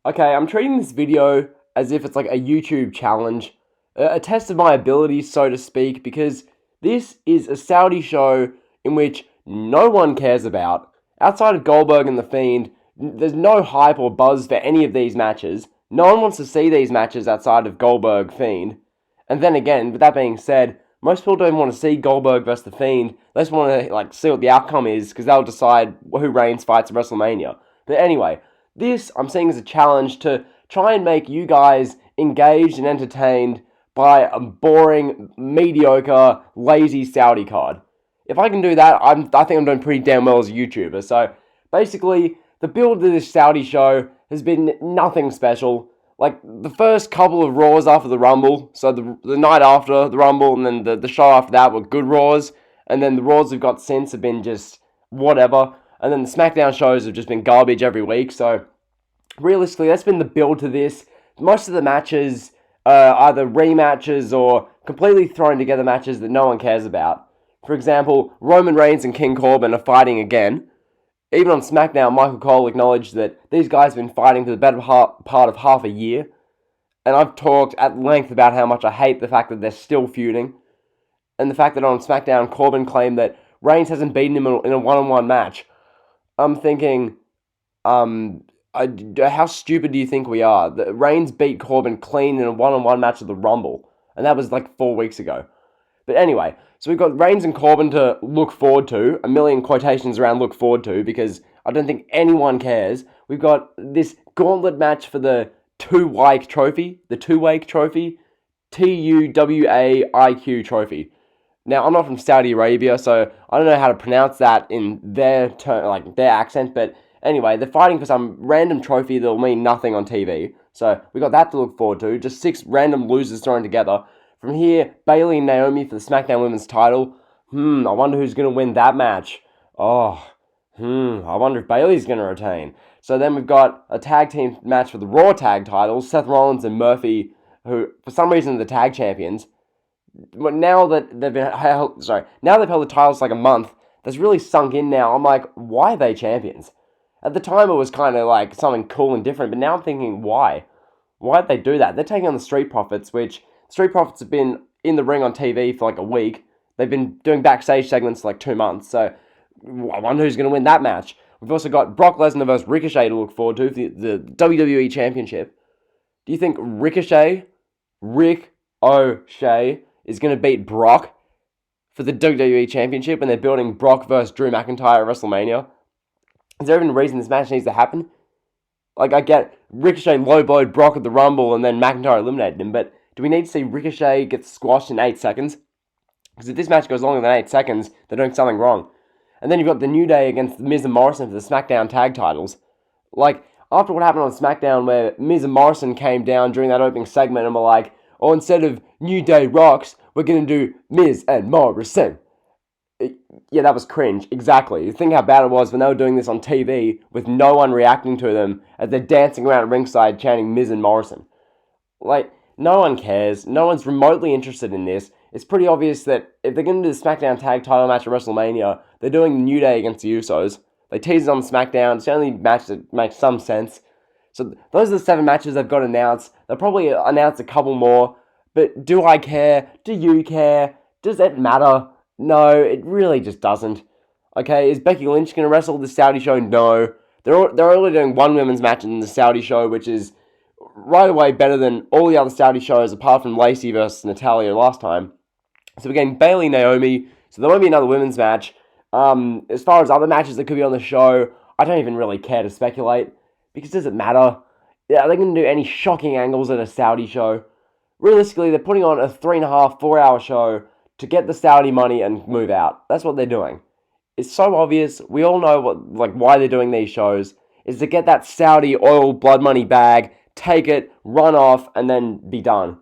Okay, I'm treating this video as if it's like a YouTube challenge, a test of my abilities, so to speak, because this is a Saudi show in which no one cares about. Outside of Goldberg and The Fiend, there's no hype or buzz for any of these matches. No one wants to see these matches outside of Goldberg Fiend. And then again, with that being said, most people don't want to see Goldberg versus The Fiend. They just want to see what the outcome is, because they'll decide who Reigns fights at WrestleMania. But anyway, this I'm seeing as a challenge to try and make you guys engaged and entertained by a boring, mediocre, lazy Saudi card. If I can do that, I think I'm doing pretty damn well as a YouTuber. So basically, the build to this Saudi show has been nothing special. Like, the first couple of Raws after the Rumble, so the night after the Rumble, and then the show after that were good Raws, and then the Raws we've got since have been just whatever, and then the SmackDown shows have just been garbage every week, so realistically, that's been the build to this. Most of the matches are either rematches or completely thrown together matches that no one cares about. For example, Roman Reigns and King Corbin are fighting again. Even on SmackDown, Michael Cole acknowledged that these guys have been fighting for the better part of half a year. And I've talked at length about how much I hate the fact that they're still feuding. And the fact that on SmackDown, Corbin claimed that Reigns hasn't beaten him in a one-on-one match. I'm thinking, how stupid do you think we are? Reigns beat Corbin clean in a one-on-one match at the Rumble. And that was like 4 weeks ago. But anyway, so we've got Reigns and Corbin to look forward to. A million quotations around look forward to, because I don't think anyone cares. We've got this gauntlet match for the Two-Wake Trophy. The Two-Wake Trophy. Tuwaiq Trophy. Now, I'm not from Saudi Arabia, so I don't know how to pronounce that in their their accent, but anyway, they're fighting for some random trophy that'll mean nothing on TV. So we got that to look forward to. Just 6 random losers thrown together. From here, Bayley and Naomi for the SmackDown Women's title. I wonder who's going to win that match. I wonder if Bayley's going to retain. So then we've got a tag team match for the Raw tag titles. Seth Rollins and Murphy, who for some reason are the tag champions. But now that they've held the titles like a month, that's really sunk in now. I'm like, why are they champions? At the time, it was kind of like something cool and different, but now I'm thinking, why? Why did they do that? They're taking on the Street Profits, which Street Profits have been in the ring on TV for like a week. They've been doing backstage segments for like 2 months, so I wonder who's going to win that match. We've also got Brock Lesnar versus Ricochet to look forward to, the WWE Championship. Do you think Rick O'Shea, is going to beat Brock for the WWE Championship when they're building Brock versus Drew McIntyre at WrestleMania? Is there even a reason this match needs to happen? Like, I get Ricochet low-blowed Brock at the Rumble and then McIntyre eliminated him, but do we need to see Ricochet get squashed in 8 seconds? Because if this match goes longer than 8 seconds, they're doing something wrong. And then you've got the New Day against Miz and Morrison for the SmackDown tag titles. Like, after what happened on SmackDown where Miz and Morrison came down during that opening segment and were like, oh, instead of New Day rocks, we're going to do Miz and Morrison. Yeah, that was cringe. Exactly. Think how bad it was when they were doing this on TV with no one reacting to them as they're dancing around ringside chanting Miz and Morrison. Like, no one cares. No one's remotely interested in this. It's pretty obvious that if they're going to do the SmackDown tag title match at WrestleMania, they're doing the New Day against the Usos. They tease it on SmackDown. It's the only match that makes some sense. So those are the 7 matches they've got announced. They'll probably announce a couple more. But do I care? Do you care? Does it matter? No, it really just doesn't. Okay, is Becky Lynch going to wrestle the Saudi show? No. They're only doing one women's match in the Saudi show, which is right away better than all the other Saudi shows, apart from Lacey versus Natalya last time. So we're getting Bayley, Naomi, so there won't be another women's match. As far as other matches that could be on the show, I don't even really care to speculate, because does it matter? Are they going to do any shocking angles at a Saudi show? Realistically, they're putting on a 3.5, 4-hour show to get the Saudi money and move out. That's what they're doing. It's so obvious. We all know why they're doing these shows. Is to get that Saudi oil blood money bag, take it, run off, and then be done.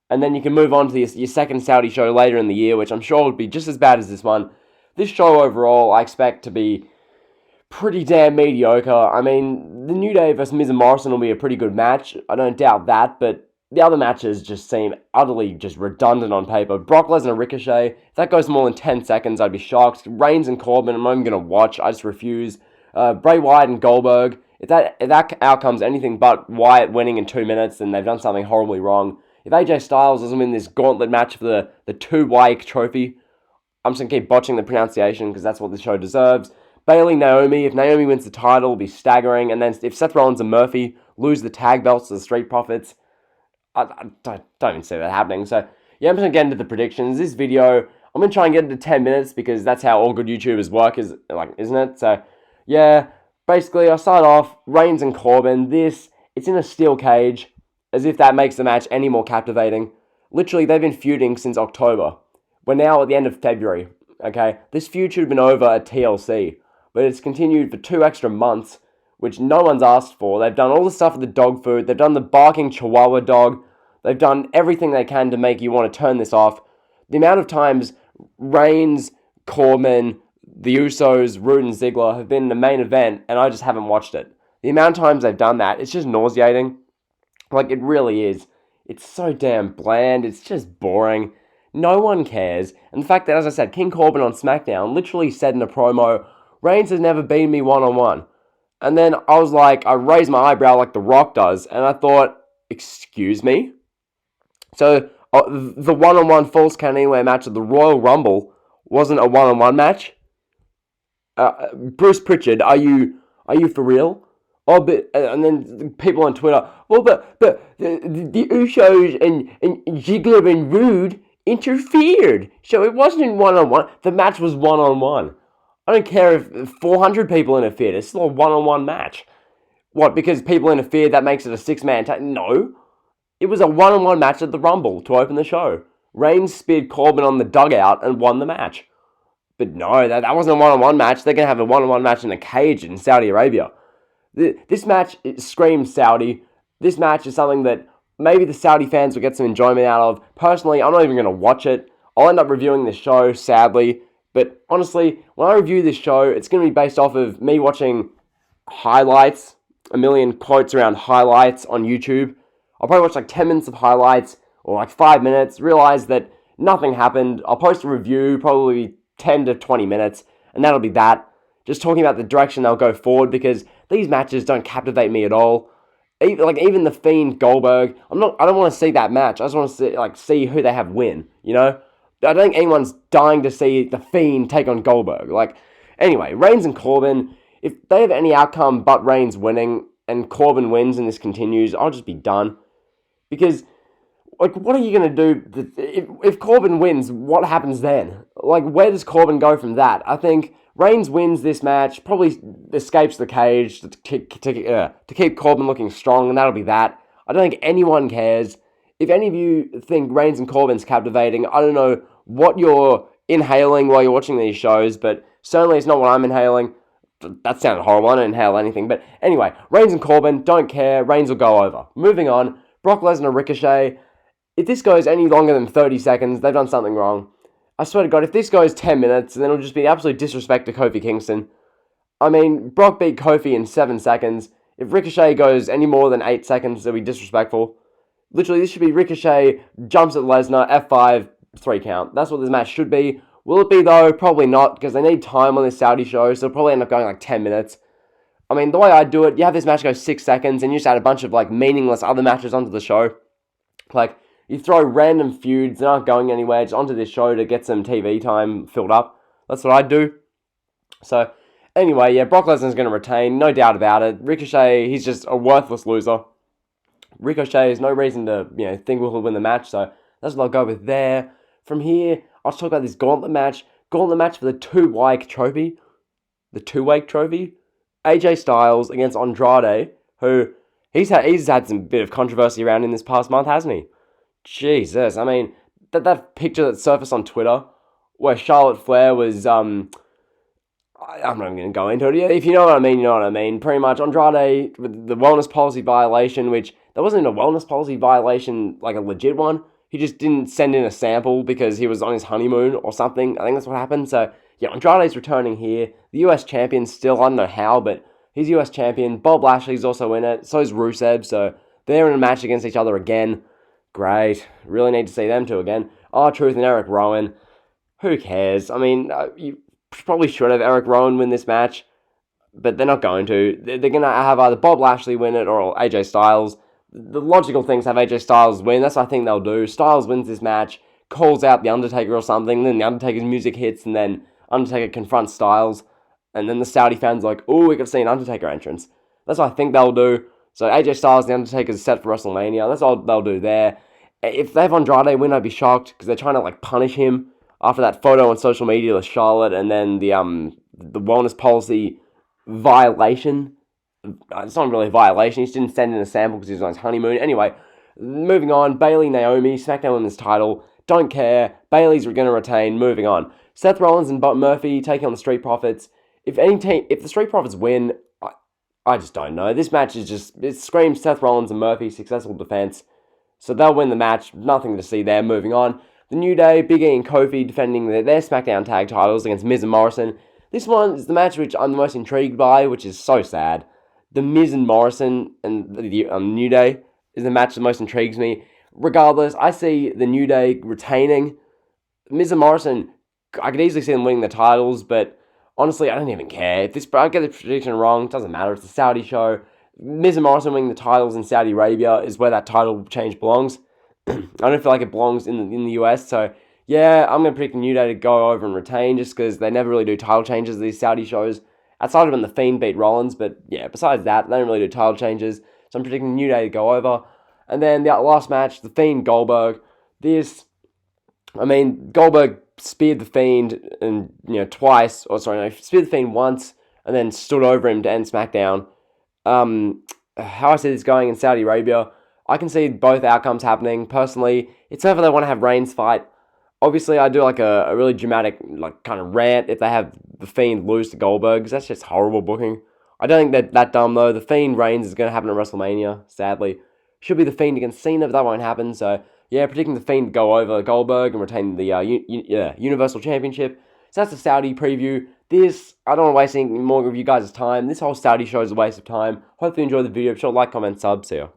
And then you can move on to your second Saudi show later in the year, which I'm sure would be just as bad as this one. This show overall, I expect to be pretty damn mediocre. I mean, the New Day versus Miz and Morrison will be a pretty good match. I don't doubt that, but the other matches just seem utterly just redundant on paper. Brock Lesnar, Ricochet, if that goes more than 10 seconds, I'd be shocked. Reigns and Corbin, I'm not even going to watch. I just refuse. Bray Wyatt and Goldberg, if that outcome's anything but Wyatt winning in 2 minutes, then they've done something horribly wrong. If AJ Styles doesn't win this gauntlet match for the 2-way trophy, I'm just going to keep botching the pronunciation because that's what the show deserves. Bayley, Naomi. If Naomi wins the title, it'll be staggering. And then if Seth Rollins and Murphy lose the tag belts to the Street Profits, I don't even see that happening. So, yeah, I'm just going to get into the predictions. This video, I'm going to try and get into 10 minutes because that's how all good YouTubers work, isn't it? So, yeah, basically, I'll start off, Reigns and Corbin. It's in a steel cage, as if that makes the match any more captivating. Literally, they've been feuding since October. We're now at the end of February, okay? This feud should have been over at TLC, but it's continued for 2 extra months, which no one's asked for. They've done all the stuff with the dog food. They've done the barking chihuahua dog. They've done everything they can to make you want to turn this off. The amount of times Reigns, Corbin, the Usos, Roode and Ziggler have been in the main event, and I just haven't watched it. The amount of times they've done that, it's just nauseating. Like, it really is. It's so damn bland. It's just boring. No one cares. And the fact that, as I said, King Corbin on SmackDown literally said in a promo, Reigns has never beaten me one-on-one. And then I was like, I raised my eyebrow like The Rock does, and I thought, excuse me? So, the one-on-one Falls Count Anywhere match of the Royal Rumble wasn't a one-on-one match? Bruce Pritchard, are you for real? Oh, but and then people on Twitter, well, but the Usos and Ziggler and Roode interfered, so it wasn't one-on-one. The match was one-on-one. I don't care if 400 people interfered. It's still a one-on-one match. What? Because people interfered, that makes it a 6-man tag? No, it was a one-on-one match at the Rumble to open the show. Reigns speared Corbin on the dugout and won the match. But no, that wasn't a one-on-one match. They're going to have a one-on-one match in a cage in Saudi Arabia. This match screams Saudi. This match is something that maybe the Saudi fans will get some enjoyment out of. Personally, I'm not even going to watch it. I'll end up reviewing this show, sadly. But honestly, when I review this show, it's going to be based off of me watching highlights, a million quotes around highlights on YouTube. I'll probably watch like 10 minutes of highlights or like 5 minutes, realize that nothing happened. I'll post a review, probably 10 to 20 minutes, and that'll be that. Just talking about the direction they'll go forward, because these matches don't captivate me at all. Even the Fiend Goldberg, I don't want to see that match. I just want to see who they have win, you know? I don't think anyone's dying to see the Fiend take on Goldberg. Anyway, Reigns and Corbin, if they have any outcome but Reigns winning and Corbin wins and this continues, I'll just be done. Because, what are you going to do? If Corbin wins, what happens then? Where does Corbin go from that? I think Reigns wins this match, probably escapes the cage to keep Corbin looking strong, and that'll be that. I don't think anyone cares. If any of you think Reigns and Corbin's captivating, I don't know what you're inhaling while you're watching these shows, but certainly it's not what I'm inhaling. That sounded horrible. I don't inhale anything. But anyway, Reigns and Corbin, don't care. Reigns will go over. Moving on, Brock Lesnar Ricochet. If this goes any longer than 30 seconds, they've done something wrong. I swear to God, if this goes 10 minutes, then it'll just be absolute disrespect to Kofi Kingston. I mean, Brock beat Kofi in 7 seconds. If Ricochet goes any more than 8 seconds, it'll be disrespectful. Literally, this should be Ricochet, jumps at Lesnar, F5, 3 count. That's what this match should be. Will it be, though? Probably not, because they need time on this Saudi show, so it'll probably end up going 10 minutes. I mean, the way I do it, you have this match go 6 seconds, and you just add a bunch of, meaningless other matches onto the show. You throw random feuds that aren't going anywhere just onto this show to get some TV time filled up. That's what I'd do. So, anyway, yeah, Brock Lesnar's going to retain, no doubt about it. Ricochet, he's just a worthless loser. Ricochet has no reason to, think we'll win the match, so that's what I'll go with there. From here, I'll talk about this gauntlet match. Gauntlet match for the 2-way trophy. The 2-way trophy. AJ Styles against Andrade, who he's had some bit of controversy around in this past month, hasn't he? Jesus, I mean, that picture that surfaced on Twitter where Charlotte Flair was, I'm not even going to go into it. Yeah, if you know what I mean, you know what I mean. Pretty much, Andrade, with the wellness policy violation, which, that wasn't a wellness policy violation, a legit one. He just didn't send in a sample because he was on his honeymoon or something. I think that's what happened. So, yeah, Andrade's returning here. The US champion still, I don't know how, but he's US champion. Bob Lashley's also in it. So is Rusev. So, they're in a match against each other again. Great. Really need to see them two again. R-Truth and Eric Rowan. Who cares? I mean, you probably should have Eric Rowan win this match. but they're not going to. They're going to have either Bob Lashley win it or AJ Styles. The logical things have AJ Styles win. That's what I think they'll do. Styles wins this match, calls out The Undertaker or something, then The Undertaker's music hits, and then Undertaker confronts Styles, and then the Saudi fans are like, oh, we could see an Undertaker entrance. That's what I think they'll do. So AJ Styles, The Undertaker is set for WrestleMania. That's all they'll do there. If they have Andrade win, I'd be shocked, because they're trying to punish him after that photo on social media with Charlotte, and then the wellness policy violation. It's not really a violation. He just didn't send in a sample because he was on his honeymoon. Anyway, moving on. Bayley, Naomi, SmackDown Women's title. Don't care. Bayley's going to retain. Moving on. Seth Rollins and Murphy taking on the Street Profits. If the Street Profits win, I just don't know. This match it screams Seth Rollins and Murphy successful defense. So they'll win the match. Nothing to see there. Moving on. The New Day, Big E and Kofi defending their SmackDown tag titles against Miz and Morrison. This one is the match which I'm the most intrigued by, which is so sad. The Miz and Morrison and the New Day is the match that most intrigues me. Regardless, I see the New Day retaining. Miz and Morrison, I could easily see them winning the titles, but honestly, I don't even care. If I get the prediction wrong, it doesn't matter. It's a Saudi show. Miz and Morrison winning the titles in Saudi Arabia is where that title change belongs. I don't feel like it belongs in the US, so yeah, I'm going to predict the New Day to go over and retain, just because they never really do title changes at these Saudi shows. Outside of when The Fiend beat Rollins, but yeah, besides that, they don't really do title changes. So I'm predicting New Day to go over. And then the last match, The Fiend Goldberg. Goldberg speared The Fiend twice, speared The Fiend once, and then stood over him to end SmackDown. How I see this going in Saudi Arabia, I can see both outcomes happening. Personally, it's whether they want to have Reigns fight. Obviously, I do a really dramatic kind of rant if they have The Fiend lose to Goldberg, because that's just horrible booking. I don't think that dumb, though. The Fiend Reigns is going to happen at WrestleMania, sadly. Should be The Fiend against Cena, but that won't happen. So, yeah, predicting The Fiend to go over Goldberg and retain the Universal Championship. So that's the Saudi preview. I don't want to waste any more of you guys' time. This whole Saudi show is a waste of time. Hopefully you enjoyed the video. Be sure to like, comment, sub. See ya.